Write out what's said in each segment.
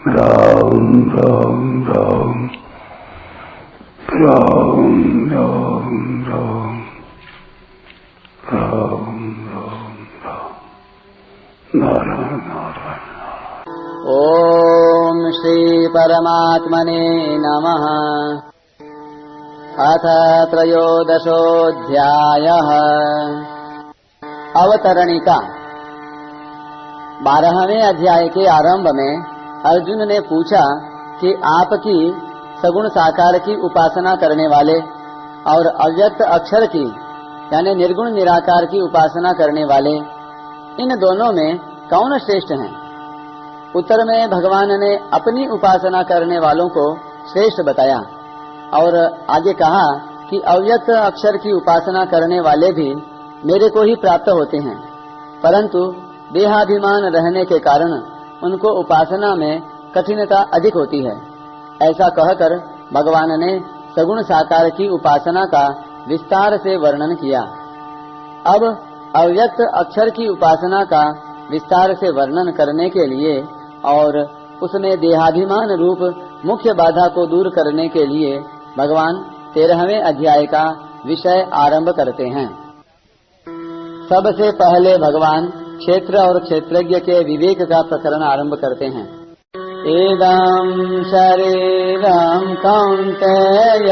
राम राम राम राम राम राम राम राम राम नारायण नारायण। ओम श्री परमात्मने नमः। अथ त्रयोदशोऽध्यायः। अवतरणिका। 12वें अध्याय के आरंभ में अर्जुन ने पूछा कि आपकी सगुण साकार की उपासना करने वाले और अव्यक्त अक्षर की यानी निर्गुण निराकार की उपासना करने वाले, इन दोनों में कौन श्रेष्ठ हैं? उत्तर में भगवान ने अपनी उपासना करने वालों को श्रेष्ठ बताया और आगे कहा कि अव्यक्त अक्षर की उपासना करने वाले भी मेरे को ही प्राप्त होते हैं, परंतु देहाभिमान रहने के कारण उनको उपासना में कठिनता अधिक होती है। ऐसा कहकर भगवान ने सगुण साकार की उपासना का विस्तार से वर्णन किया। अब अव्यक्त अक्षर की उपासना का विस्तार से वर्णन करने के लिए और उसमें देहाभिमान रूप मुख्य बाधा को दूर करने के लिए भगवान 13वें अध्याय का विषय आरंभ करते हैं। सबसे पहले भगवान क्षेत्र और क्षेत्रज्ञ के विवेक का प्रकरण आरंभ करते हैं। इदं शरीरं कौन्तेय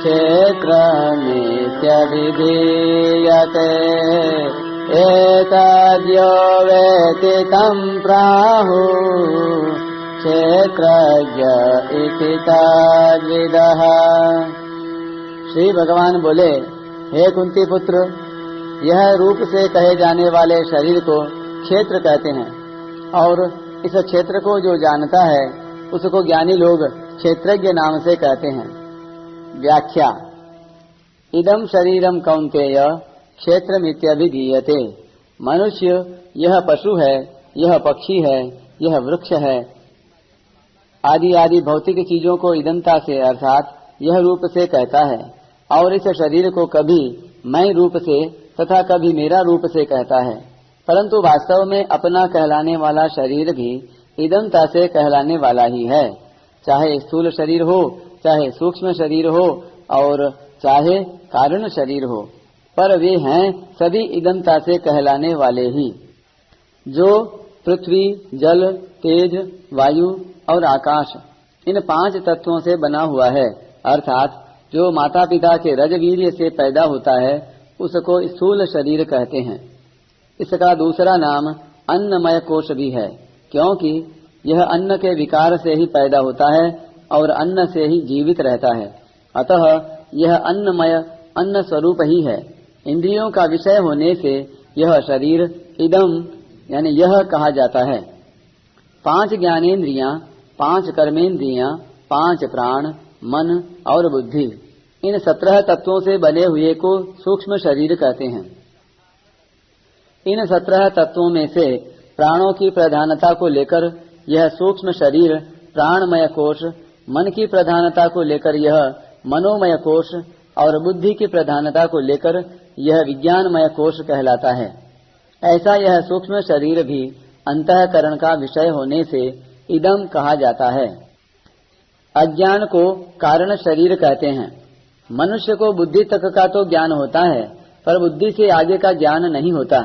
क्षेत्रमित्यभिधीयते एतद्यो वेत्ति तं प्राहुः क्षेत्रज्ञ इति तद्विदः। श्री भगवान बोले, हे कुंती पुत्र, यह रूप से कहे जाने वाले शरीर को क्षेत्र कहते हैं और इस क्षेत्र को जो जानता है उसको ज्ञानी लोग क्षेत्रज्ञ नाम से कहते हैं। व्याख्या। इदं शरीरम कौन्तेय क्षेत्रमित्यभिधीयते। मनुष्य यह पशु है, यह पक्षी है, यह वृक्ष है आदि आदि भौतिक चीजों को इदंता से अर्थात यह रूप से कहता है और इस शरीर को कभी मैं रूप से तथा कभी मेरा रूप से कहता है, परंतु वास्तव में अपना कहलाने वाला शरीर भी इदंता से कहलाने वाला ही है। चाहे स्थूल शरीर हो, चाहे सूक्ष्म शरीर हो और चाहे कारण शरीर हो, पर वे हैं सभी इदंता से कहलाने वाले ही। जो पृथ्वी, जल, तेज, वायु और आकाश इन 5 तत्वों से बना हुआ है, अर्थात जो माता पिता के रजवीर्य से पैदा होता है उसको स्थूल शरीर कहते हैं। इसका दूसरा नाम अन्नमय कोश भी है, क्योंकि यह अन्न के विकार से ही पैदा होता है और अन्न से ही जीवित रहता है, अतः यह अन्नमय अन्न स्वरूप ही है। इंद्रियों का विषय होने से यह शरीर इदम यानी यह कहा जाता है। 5 ज्ञानेन्द्रियां, 5 कर्मेंद्रियां, 5 प्राण, मन और बुद्धि, इन 17 तत्वों से बने हुए को सूक्ष्म शरीर कहते हैं। इन 17 तत्वों में से प्राणों की प्रधानता को लेकर यह सूक्ष्म शरीर प्राणमय कोश, मन की प्रधानता को लेकर यह मनोमय कोश और बुद्धि की प्रधानता को लेकर यह विज्ञानमय कोश कहलाता है। ऐसा यह सूक्ष्म शरीर भी अंतःकरण का विषय होने से इदम कहा जाता है। अज्ञान को कारण शरीर कहते हैं। मनुष्य को बुद्धि तक का तो ज्ञान होता है, पर बुद्धि से आगे का ज्ञान नहीं होता,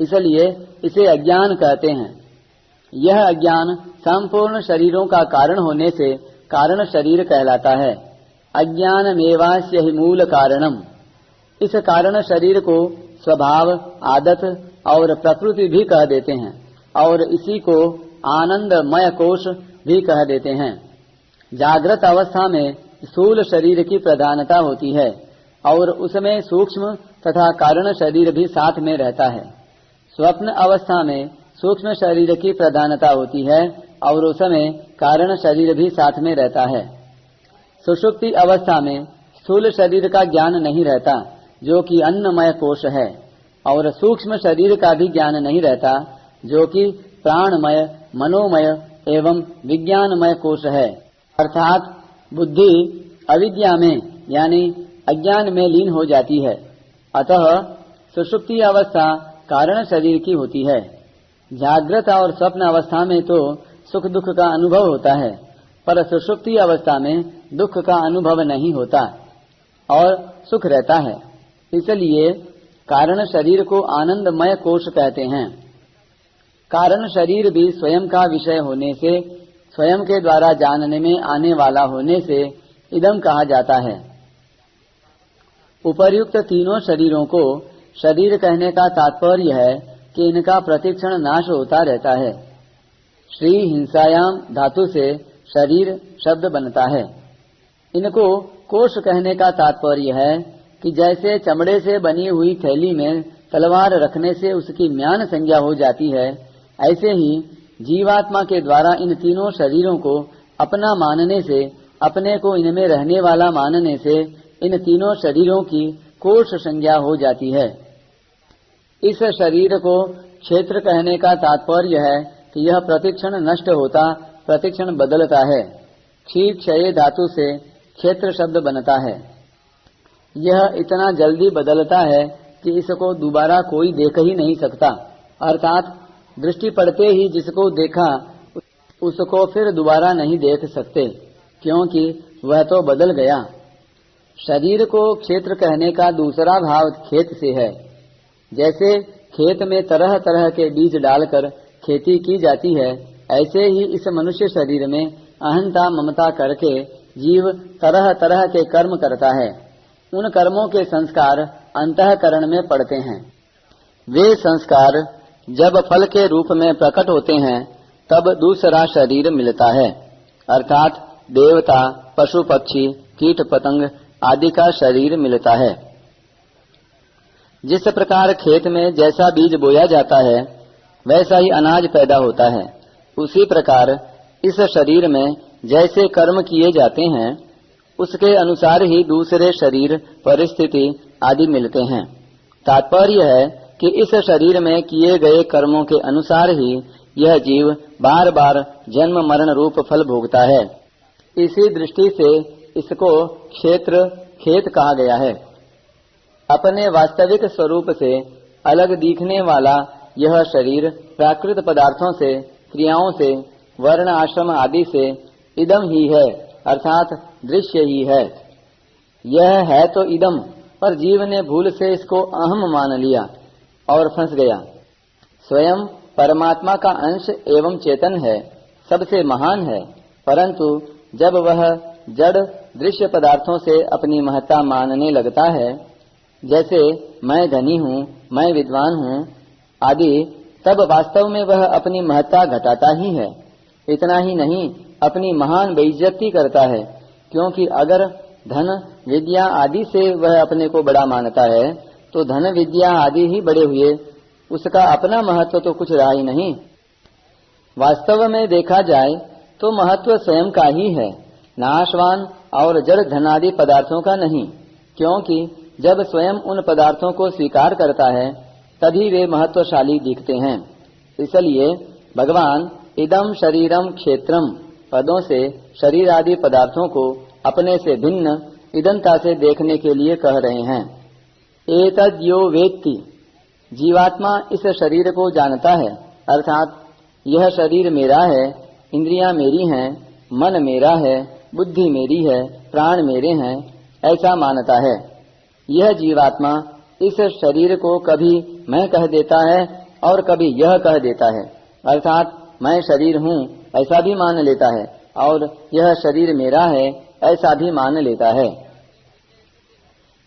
इसलिए इसे अज्ञान कहते हैं। यह अज्ञान संपूर्ण शरीरों का कारण होने से कारण शरीर कहलाता है। अज्ञानमेवास्य हि मूल कारणम। इस कारण शरीर को स्वभाव, आदत और प्रकृति भी कह देते हैं और इसी को आनंदमय कोश भी कह देते हैं। जागृत अवस्था में स्थूल शरीर की प्रधानता होती है और उसमें सूक्ष्म तथा कारण शरीर भी साथ में रहता है। स्वप्न अवस्था में सूक्ष्म शरीर की प्रधानता होती है और उसमें कारण शरीर भी साथ में रहता है। सुषुप्ति अवस्था में स्थूल शरीर का ज्ञान नहीं रहता, जो कि अन्नमय कोश है, और सूक्ष्म शरीर का भी ज्ञान नहीं रहता, जो कि प्राणमय, मनोमय एवं विज्ञानमय कोश है। अर्थात बुद्धि अविद्या में यानी अज्ञान में लीन हो जाती है, अतः सुषुप्ति अवस्था कारण शरीर की होती है। जागृत और स्वप्न अवस्था में तो सुख दुख का अनुभव होता है, पर सुषुप्ति अवस्था में दुख का अनुभव नहीं होता और सुख रहता है। इसलिए कारण शरीर को आनंदमय कोश कहते हैं। कारण शरीर भी स्वयं का विषय होने से, स्वयं के द्वारा जानने में आने वाला होने से इदम कहा जाता है। उपर्युक्त तीनों शरीरों को शरीर कहने का तात्पर्य है कि इनका प्रतिक्षण नाश होता रहता है। श्री हिंसायाम धातु से शरीर शब्द बनता है। इनको कोश कहने का तात्पर्य है कि जैसे चमड़े से बनी हुई थैली में तलवार रखने से उसकी म्यान संज्ञा हो जाती है, ऐसे ही जीवात्मा के द्वारा इन तीनों शरीरों को अपना मानने से, अपने को इनमें रहने वाला मानने से इन तीनों शरीरों की कोश संज्ञा हो जाती है। इस शरीर को क्षेत्र कहने का तात्पर्य है कि यह प्रतिक्षण नष्ट होता, प्रतिक्षण बदलता है। क्षीर क्षय धातु से क्षेत्र शब्द बनता है। यह इतना जल्दी बदलता है कि इसको दोबारा कोई देख ही नहीं सकता, अर्थात दृष्टि पड़ते ही जिसको देखा उसको फिर दोबारा नहीं देख सकते, क्योंकि वह तो बदल गया। शरीर को क्षेत्र कहने का दूसरा भाव खेत से है। जैसे खेत में तरह तरह के बीज डालकर खेती की जाती है, ऐसे ही इस मनुष्य शरीर में अहंता ममता करके जीव तरह तरह के कर्म करता है। उन कर्मों के संस्कार अंतःकरण में पड़ते हैं। वे संस्कार जब फल के रूप में प्रकट होते हैं तब दूसरा शरीर मिलता है, अर्थात देवता, पशु पक्षी, कीट पतंग आदि का शरीर मिलता है। जिस प्रकार खेत में जैसा बीज बोया जाता है वैसा ही अनाज पैदा होता है, उसी प्रकार इस शरीर में जैसे कर्म किए जाते हैं उसके अनुसार ही दूसरे शरीर, परिस्थिति आदि मिलते हैं। तात्पर्य है कि इस शरीर में किए गए कर्मों के अनुसार ही यह जीव बार बार जन्म मरण रूप फल भोगता है। इसी दृष्टि से इसको क्षेत्र, खेत कहा गया है। अपने वास्तविक स्वरूप से अलग दिखने वाला यह शरीर प्राकृत पदार्थों से, क्रियाओं से, वर्ण आश्रम आदि से इदम ही है, अर्थात दृश्य ही है। यह है तो इदम, पर जीव ने भूल से इसको अहम मान लिया और फंस गया। स्वयं परमात्मा का अंश एवं चेतन है, सबसे महान है, परंतु जब वह जड़ दृश्य पदार्थों से अपनी महत्ता मानने लगता है, जैसे मैं धनी हूँ, मैं विद्वान हूँ आदि, तब वास्तव में वह अपनी महत्ता घटाता ही है। इतना ही नहीं, अपनी महान बेइज्जती करता है, क्योंकि अगर धन विद्या आदि से वह अपने को बड़ा मानता है तो धन विद्या आदि ही बड़े हुए, उसका अपना महत्व तो कुछ रहा ही नहीं। वास्तव में देखा जाए तो महत्व स्वयं का ही है, नाशवान और जड़ धनादि पदार्थों का नहीं, क्योंकि जब स्वयं उन पदार्थों को स्वीकार करता है तभी वे महत्वशाली दिखते हैं। इसलिए भगवान इदम शरीरम क्षेत्रम पदों से शरीर आदि पदार्थों को अपने से भिन्न इदंता से देखने के लिए कह रहे हैं। एतद् यो वेत्ति, जीवात्मा इस शरीर को जानता है, अर्थात यह शरीर मेरा है, इंद्रियां मेरी हैं, मन मेरा है, बुद्धि मेरी है, प्राण मेरे हैं, ऐसा मानता है। यह जीवात्मा इस शरीर को कभी मैं कह देता है और कभी यह कह देता है, अर्थात मैं शरीर हूँ ऐसा भी मान लेता है और यह शरीर मेरा है ऐसा भी मान लेता है।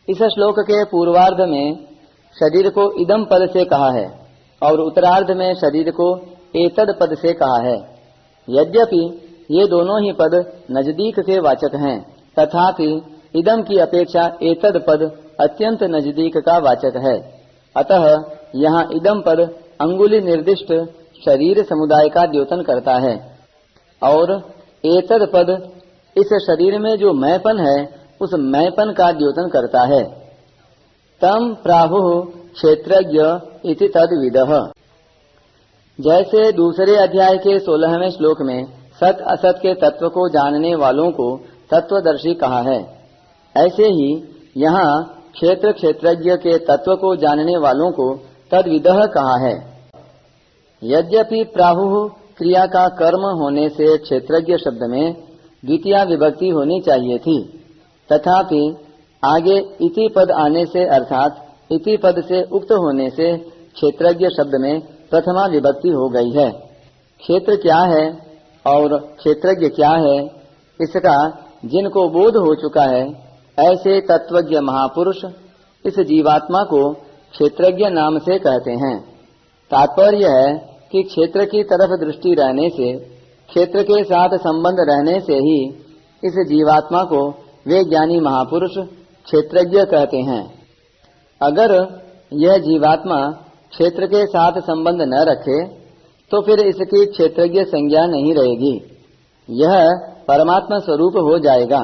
इस श्लोक के पूर्वार्ध में शरीर को इदम पद से कहा है और उत्तरार्ध में शरीर को एतद पद से कहा है। यद्यपि ये दोनों ही पद नजदीक के वाचक हैं, तथापि इदम की अपेक्षा एतद पद अत्यंत नजदीक का वाचक है। अतः यहाँ इदम पद अंगुली निर्दिष्ट शरीर समुदाय का द्योतन करता है और एतद पद इस शरीर में जो मैंपन है उस मैंपन का द्योतन करता है। तम प्राहुः क्षेत्रज्ञ इति तद्विदः। जैसे दूसरे अध्याय के 16वें श्लोक में सत असत के तत्व को जानने वालों को तत्वदर्शी कहा है, ऐसे ही यहाँ क्षेत्र क्षेत्रज्ञ के तत्व को जानने वालों को तद्विदः कहा है। यद्यपि प्राहुः क्रिया का कर्म होने से क्षेत्रज्ञ शब्द में द्वितीया विभक्ति होनी चाहिए थी, तथापि आगे इति पद आने से अर्थात इति पद से उक्त होने से क्षेत्रज्ञ शब्द में प्रथमा विभक्ति हो गई है। क्षेत्र क्या है और क्षेत्रज्ञ क्या है, इसका जिनको बोध हो चुका है ऐसे तत्वज्ञ महापुरुष इस जीवात्मा को क्षेत्रज्ञ नाम से कहते हैं। तात्पर्य है कि क्षेत्र की तरफ दृष्टि रहने से, क्षेत्र के साथ संबंध रहने से ही इस जीवात्मा को वे ज्ञानी महापुरुष क्षेत्रज्ञ कहते हैं। अगर यह जीवात्मा क्षेत्र के साथ संबंध न रखे तो फिर इसकी क्षेत्रज्ञ संज्ञा नहीं रहेगी, यह परमात्मा स्वरूप हो जाएगा।